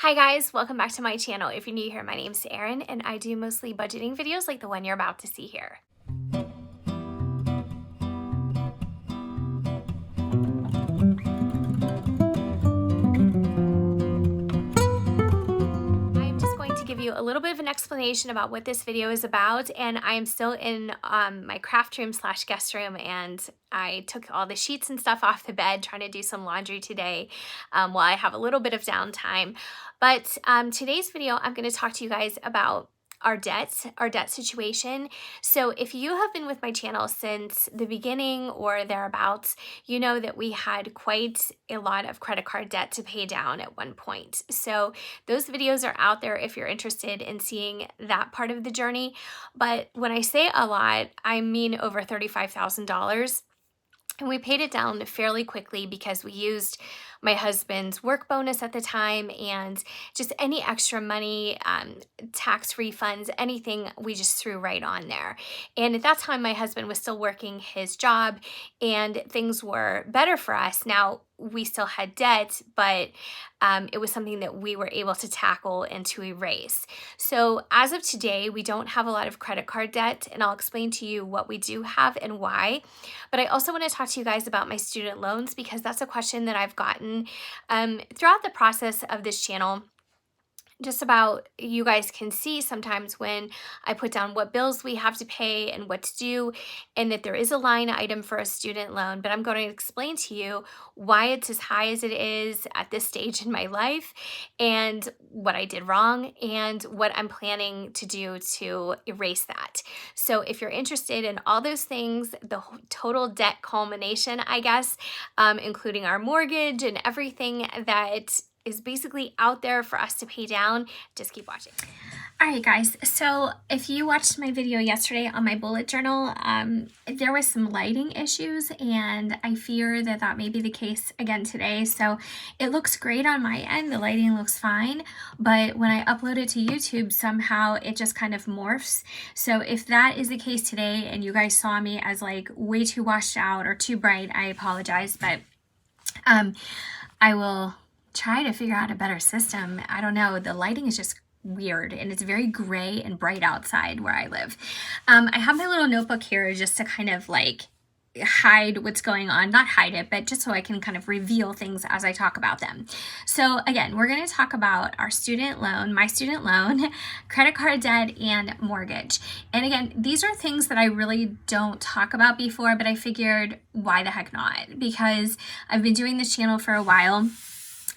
Hi guys, welcome back to my channel. If you're new here, my name's Erin and I do mostly budgeting videos like the one you're about to see here. I'm just going to give you a little bit of an explanation about what this video is about, and I am still in my craft room / guest room, and I took all the sheets and stuff off the bed trying to do some laundry today while I have a little bit of downtime. But today's video, I'm going to talk to you guys about our debt situation. So if you have been with my channel since the beginning or thereabouts, you know that we had quite a lot of credit card debt to pay down at one point. So those videos are out there if you're interested in seeing that part of the journey. But when I say a lot, I mean over $35,000. And we paid it down fairly quickly because we used my husband's work bonus at the time and just any extra money, tax refunds, anything we just threw right on there. And at that time, my husband was still working his job and things were better for us. Now, we still had debt, but it was something that we were able to tackle and to erase. So as of today, we don't have a lot of credit card debt, and I'll explain to you what we do have and why. But I also want to talk to you guys about my student loans because that's a question that I've gotten throughout the process of this channel. Just about, you guys can see sometimes when I put down what bills we have to pay and what's due, and that there is a line item for a student loan, but I'm going to explain to you why it's as high as it is at this stage in my life and what I did wrong and what I'm planning to do to erase that. So if you're interested in all those things, the total debt culmination, I guess, including our mortgage and everything that is basically out there for us to pay down, just keep watching. All right, guys, so if you watched my video yesterday on my bullet journal, there was some lighting issues, and I fear that that may be the case again today. So it looks great on my end, the lighting looks fine, but when I upload it to YouTube, somehow it just kind of morphs. So if that is the case today and you guys saw me as like way too washed out or too bright, I apologize, but I will try to figure out a better system. I don't know, the lighting is just weird and it's very gray and bright outside where I live. I have my little notebook here just to kind of like hide what's going on, not hide it, but just so I can kind of reveal things as I talk about them. So again, we're going to talk about our student loan, my student loan, credit card debt, and mortgage. And again, these are things that I really don't talk about before, but I figured why the heck not? Because I've been doing this channel for a while.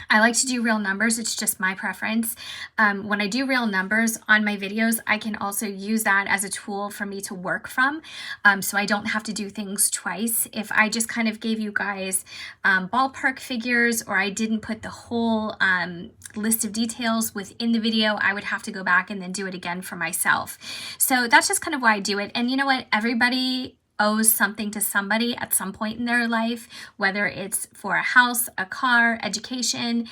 I like to do real numbers. It's just my preference. When I do real numbers on my videos, I can also use that as a tool for me to work from. So I don't have to do things twice. If I just kind of gave you guys ballpark figures, or I didn't put the whole list of details within the video, I would have to go back and then do it again for myself. So that's just kind of why I do it. And you know what? Everybody owes something to somebody at some point in their life, whether it's for a house, a car, education,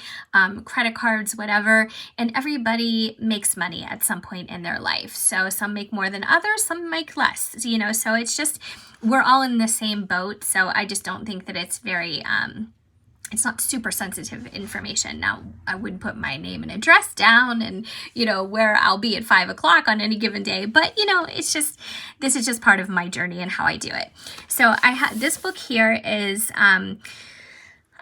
credit cards, whatever. And everybody makes money at some point in their life. So some make more than others, some make less, you know, so it's just, we're all in the same boat. So I just don't think that it's very, it's not super sensitive information. Now, I would put my name and address down and, you know, where I'll be at 5 o'clock on any given day. But, you know, it's just, this is just part of my journey and how I do it. So this book here is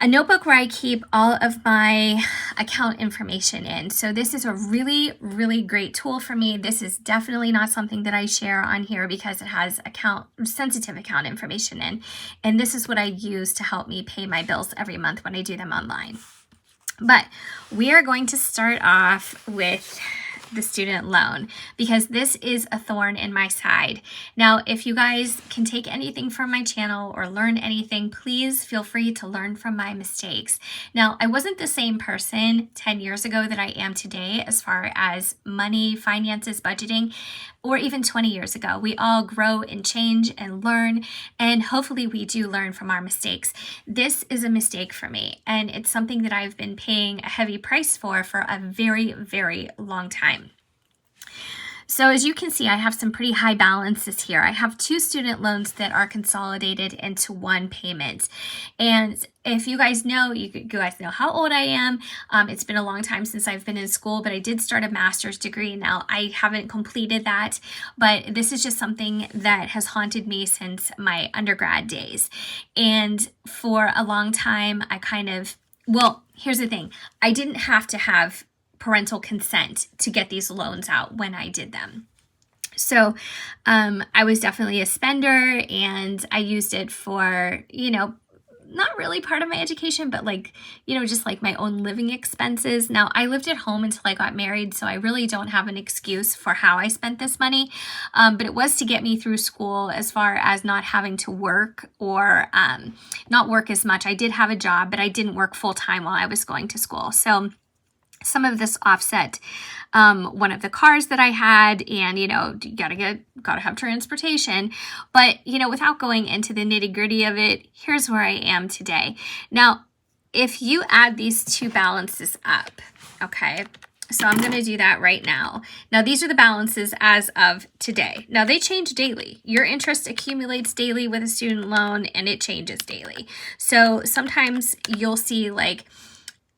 a notebook where I keep all of my account information in. So this is a really, really great tool for me. This is definitely not something that I share on here because it has sensitive account information in. And this is what I use to help me pay my bills every month when I do them online. But we are going to start off with the student loan because this is a thorn in my side. Now, if you guys can take anything from my channel or learn anything, please feel free to learn from my mistakes. Now, I wasn't the same person 10 years ago that I am today as far as money, finances, budgeting, or even 20 years ago. We all grow and change and learn, and hopefully we do learn from our mistakes. This is a mistake for me, and it's something that I've been paying a heavy price for a very, very long time. So as you can see, I have some pretty high balances here. I have 2 student loans that are consolidated into one payment. And if you guys know, you guys know how old I am. It's been a long time since I've been in school, but I did start a master's degree. Now, I haven't completed that, but this is just something that has haunted me since my undergrad days. And for a long time, well, here's the thing. I didn't have to have parental consent to get these loans out when I did them. So I was definitely a spender, and I used it for, not really part of my education, but just like my own living expenses. Now, I lived at home until I got married, so I really don't have an excuse for how I spent this money. But it was to get me through school, as far as not having to work or not work as much. I did have a job, but I didn't work full time while I was going to school. So some of this offset one of the cars that I had, and you gotta have transportation. But without going into the nitty-gritty of it, here's where I am today. Now, if you add these 2 balances up, okay, so I'm going to do that right now. Now, these are the balances as of today. Now, they change daily. Your interest accumulates daily with a student loan, and it changes daily. So sometimes you'll see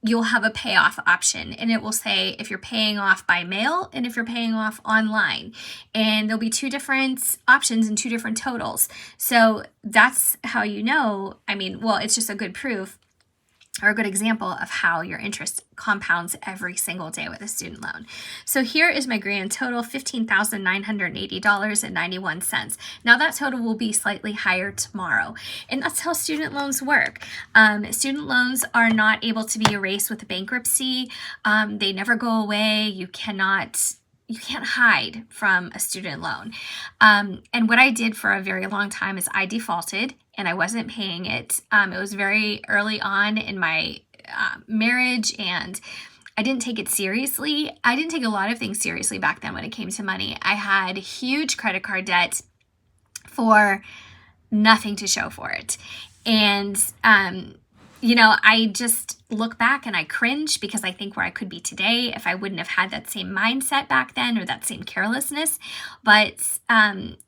you'll have a payoff option, and it will say if you're paying off by mail and if you're paying off online, and there'll be 2 different options and 2 different totals. So that's how it's just a good proof or a good example of how your interest compounds every single day with a student loan. So here is my grand total, $15,980.91. Now that total will be slightly higher tomorrow. And that's how student loans work. Student loans are not able to be erased with bankruptcy. They never go away. You can't hide from a student loan. And what I did for a very long time is I defaulted and I wasn't paying it. It was very early on in my marriage, and I didn't take it seriously. I didn't take a lot of things seriously back then when it came to money. I had huge credit card debt for nothing to show for it. And, I just look back and I cringe, because I think where I could be today if I wouldn't have had that same mindset back then, or that same carelessness. But,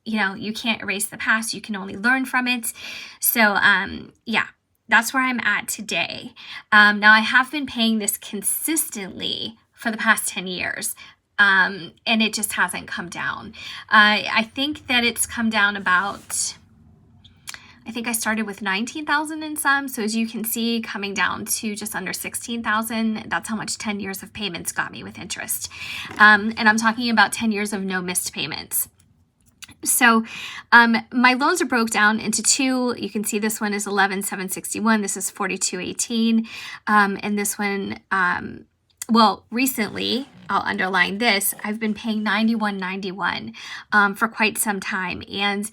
you can't erase the past. You can only learn from it. So, that's where I'm at today. Now, I have been paying this consistently for the past 10 years. And it just hasn't come down. I think that it's come down about, I think I started with 19,000 in some. So as you can see, coming down to just under 16,000. That's how much 10 years of payments got me with interest. And I'm talking about 10 years of no missed payments. So my loans are broke down into 2. You can see this one is 11,761. This is 4218. And this one, recently, I'll underline this, I've been paying 9191 for quite some time. And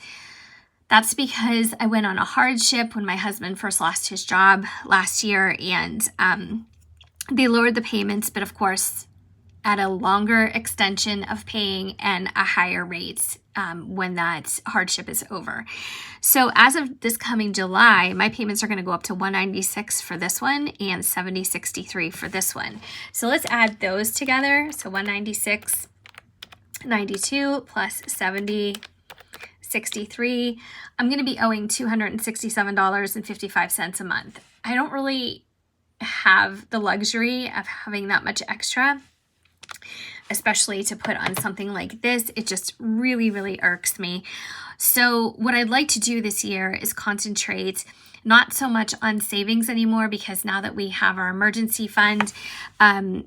that's because I went on a hardship when my husband first lost his job last year, and they lowered the payments, but of course at a longer extension of paying and a higher rate when that hardship is over. So as of this coming July, my payments are going to go up to $196 for this one and $70.63 for this one. So let's add those together. So $196.92 plus $70.63. I'm going to be owing $267.55 a month. I don't really have the luxury of having that much extra, especially to put on something like this. It just really, really irks me. So what I'd like to do this year is concentrate not so much on savings anymore, because now that we have our emergency fund, I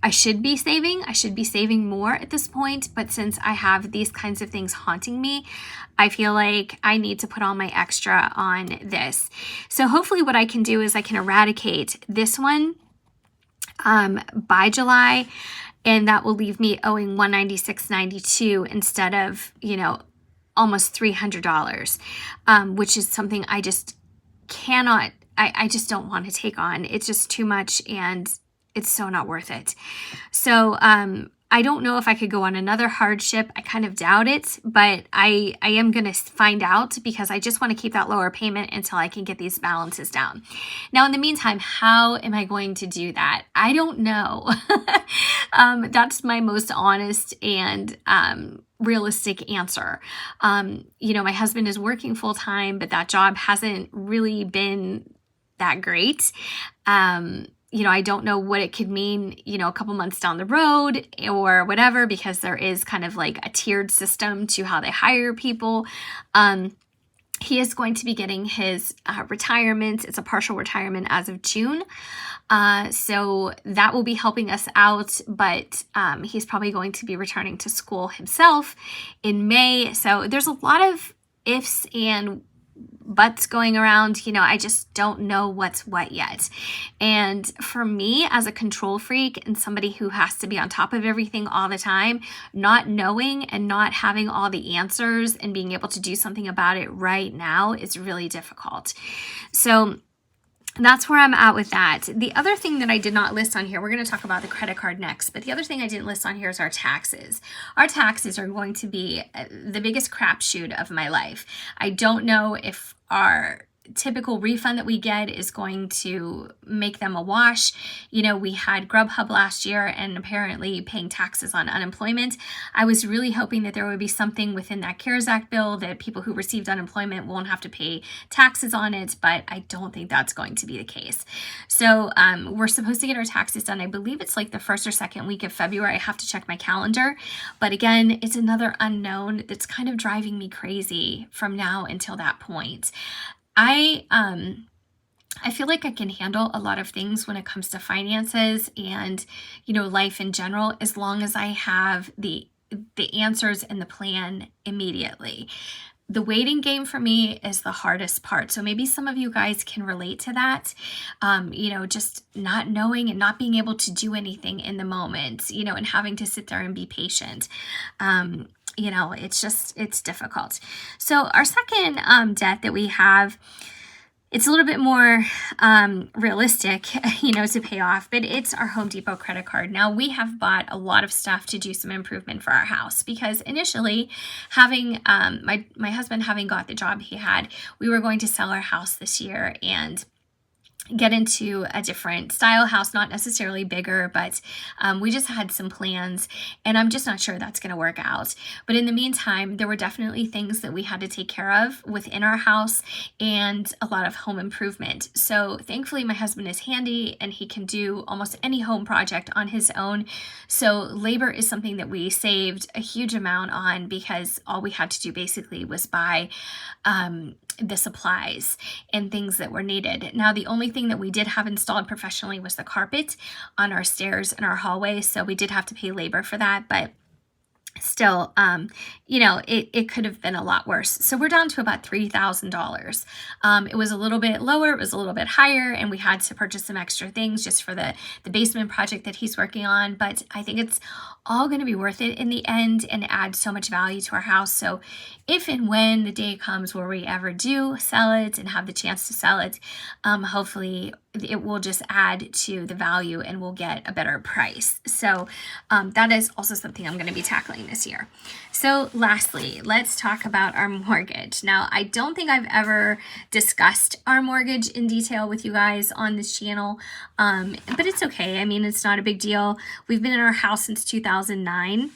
should be saving. I should be saving more at this point. But since I have these kinds of things haunting me, I feel like I need to put all my extra on this. So hopefully what I can do is I can eradicate this one by July, and that will leave me owing $196.92 instead of, almost $300, which is something I just cannot, I just don't want to take on. It's just too much, and it's so not worth it. So I don't know if I could go on another hardship. I kind of doubt it, but I am going to find out because I just want to keep that lower payment until I can get these balances down. Now, in the meantime, how am I going to do that? I don't know. That's my most honest and realistic answer. You know, my husband is working full time, but that job hasn't really been that great. You know, I don't know what it could mean, you know, a couple months down the road or whatever, because there is kind of like a tiered system to how they hire people. He is going to be getting his retirement. It's a partial retirement as of June. So that will be helping us out, but he's probably going to be returning to school himself in May. So there's a lot of ifs and buts going around. You know, I just don't know what's what yet. And for me, as a control freak and somebody who has to be on top of everything all the time, not knowing and not having all the answers and being able to do something about it right now is really difficult. So that's where I'm at with that. The other thing that I did not list on here, we're going to talk about the credit card next, but the other thing I didn't list on here is our taxes. Our taxes are going to be the biggest crapshoot of my life. I don't know if our typical refund that we get is going to make them a wash. You know, we had Grubhub last year and apparently paying taxes on unemployment. I was really hoping that there would be something within that CARES Act bill that people who received unemployment won't have to pay taxes on it, but I don't think that's going to be the case. So we're supposed to get our taxes done. I believe it's like the first or second week of February. I have to check my calendar. But again, it's another unknown that's kind of driving me crazy from now until that point. I feel like I can handle a lot of things when it comes to finances and, you know, life in general, as long as I have the answers and the plan immediately. The waiting game for me is the hardest part. So maybe some of you guys can relate to that. You know, just not knowing and not being able to do anything in the moment, you know, and having to sit there and be patient. You know, it's difficult. So our second debt that we have, it's a little bit more realistic, you know, to pay off, but it's our Home Depot credit card. Now, we have bought a lot of stuff to do some improvement for our house because initially having my husband having got the job he had, we were going to sell our house this year and get into a different style house, not necessarily bigger, but we just had some plans and I'm just not sure that's going to work out. But in the meantime, there were definitely things that we had to take care of within our house and a lot of home improvement. So thankfully my husband is handy and he can do almost any home project on his own. So labor is something that we saved a huge amount on because all we had to do basically was buy the supplies and things that were needed. Now, the only thing that we did have installed professionally was the carpet on our stairs and our hallway. So we did have to pay labor for that, but still, you know, it could have been a lot worse. So we're down to about $3,000. It was a little bit lower, it was a little bit higher, and we had to purchase some extra things just for the basement project that he's working on. But I think it's all going to be worth it in the end and add so much value to our house. So if and when the day comes where we ever do sell it and have the chance to sell it, hopefully it will just add to the value and we'll get a better price. So that is also something I'm going to be tackling this year. So lastly, let's talk about our mortgage. Now, I don't think I've ever discussed our mortgage in detail with you guys on this channel, but it's okay. I mean, it's not a big deal. We've been in our house since 2009.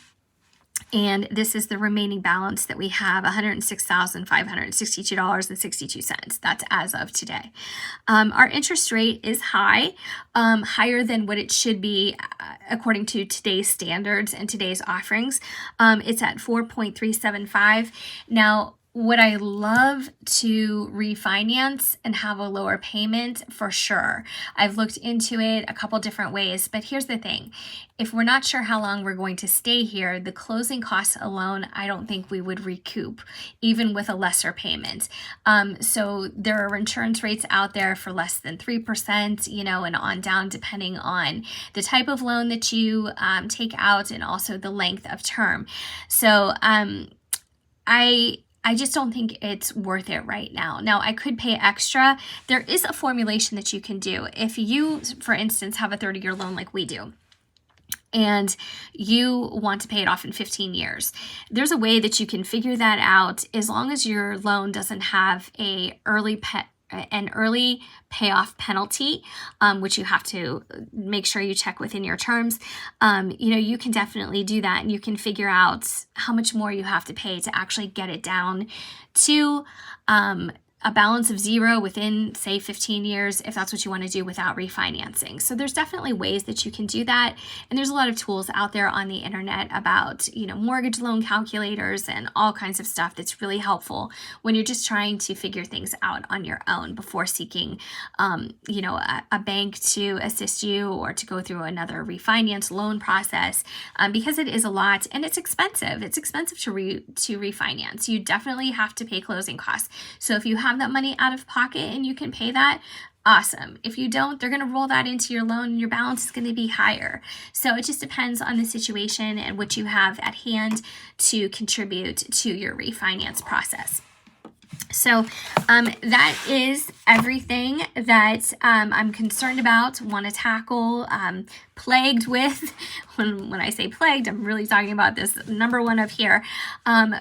And this is the remaining balance that we have, $106,562.62. That's as of today. Our interest rate is high, higher than what it should be according to today's standards and today's offerings. It's at 4.375. Now, would I love to refinance and have a lower payment? For sure. I've looked into it a couple different ways, but here's the thing. If we're not sure how long we're going to stay here, the closing costs alone, I don't think we would recoup, even with a lesser payment. So there are insurance rates out there for less than 3%, you know, and on down, depending on the type of loan that you take out and also the length of term. So I just don't think it's worth it right now. Now, I could pay extra. There is a formulation that you can do. If you, for instance, have a 30-year loan like we do, and you want to pay it off in 15 years. There's a way that you can figure that out as long as your loan doesn't have an early payoff penalty, which you have to make sure you check within your terms. You can definitely do that, and you can figure out how much more you have to pay to actually get it down to a balance of zero within, say, 15 years, if that's what you want to do without refinancing. So there's definitely ways that you can do that. And there's a lot of tools out there on the internet about, mortgage loan calculators and all kinds of stuff that's really helpful when you're just trying to figure things out on your own before seeking, a bank to assist you or to go through another refinance loan process, because it is a lot and it's expensive. It's expensive to refinance. You definitely have to pay closing costs. So if you have that money out of pocket and you can pay that, awesome. If you don't, they're going to roll that into your loan and your balance is going to be higher. So it just depends on the situation and what you have at hand to contribute to your refinance process. So that is everything that I'm concerned about, want to tackle, plagued with. When I say plagued, I'm really talking about this number one up here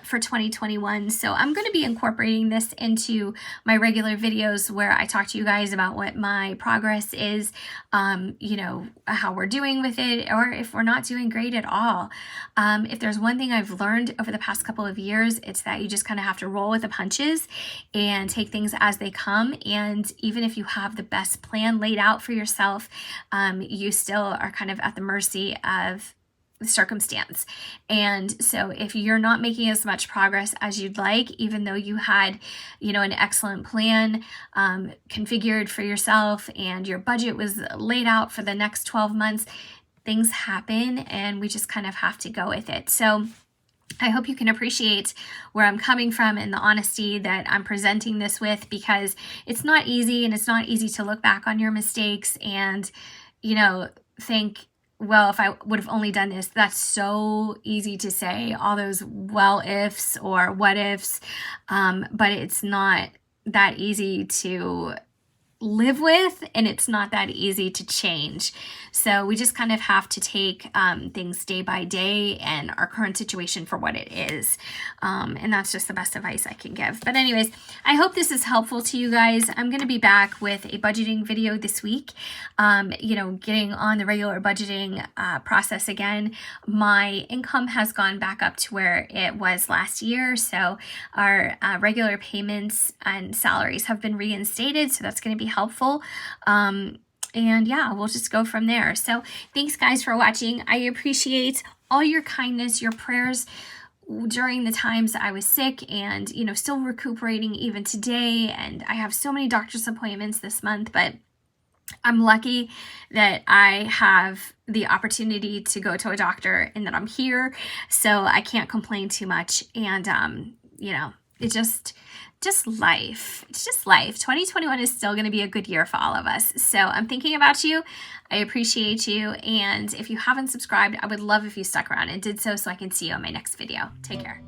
for 2021. So I'm going to be incorporating this into my regular videos where I talk to you guys about what my progress is, how we're doing with it, or if we're not doing great at all. If there's one thing I've learned over the past couple of years, it's that you just kind of have to roll with the punches and take things as they come. And even if you have the best plan laid out for yourself, you still are kind of at the mercy of the circumstance. And so if you're not making as much progress as you'd like, even though you had, an excellent plan configured for yourself and your budget was laid out for the next 12 months, things happen and we just kind of have to go with it. So I hope you can appreciate where I'm coming from and the honesty that I'm presenting this with, because it's not easy, and it's not easy to look back on your mistakes and, think, well, if I would have only done this. That's so easy to say, all those well ifs or what ifs, but it's not that easy to live with, and it's not that easy to change. So we just kind of have to take things day by day and our current situation for what it is. And that's just the best advice I can give. But anyways, I hope this is helpful to you guys. I'm going to be back with a budgeting video this week, getting on the regular budgeting process again. My income has gone back up to where it was last year. So our regular payments and salaries have been reinstated. So that's going to be helpful. And yeah, we'll just go from there. So thanks guys for watching. I appreciate all your kindness, your prayers during the times I was sick and, still recuperating even today. And I have so many doctor's appointments this month, but I'm lucky that I have the opportunity to go to a doctor and that I'm here. So I can't complain too much. And, it just life. It's just life. 2021 is still going to be a good year for all of us. So I'm thinking about you. I appreciate you. And if you haven't subscribed, I would love if you stuck around and did so I can see you on my next video. Take care.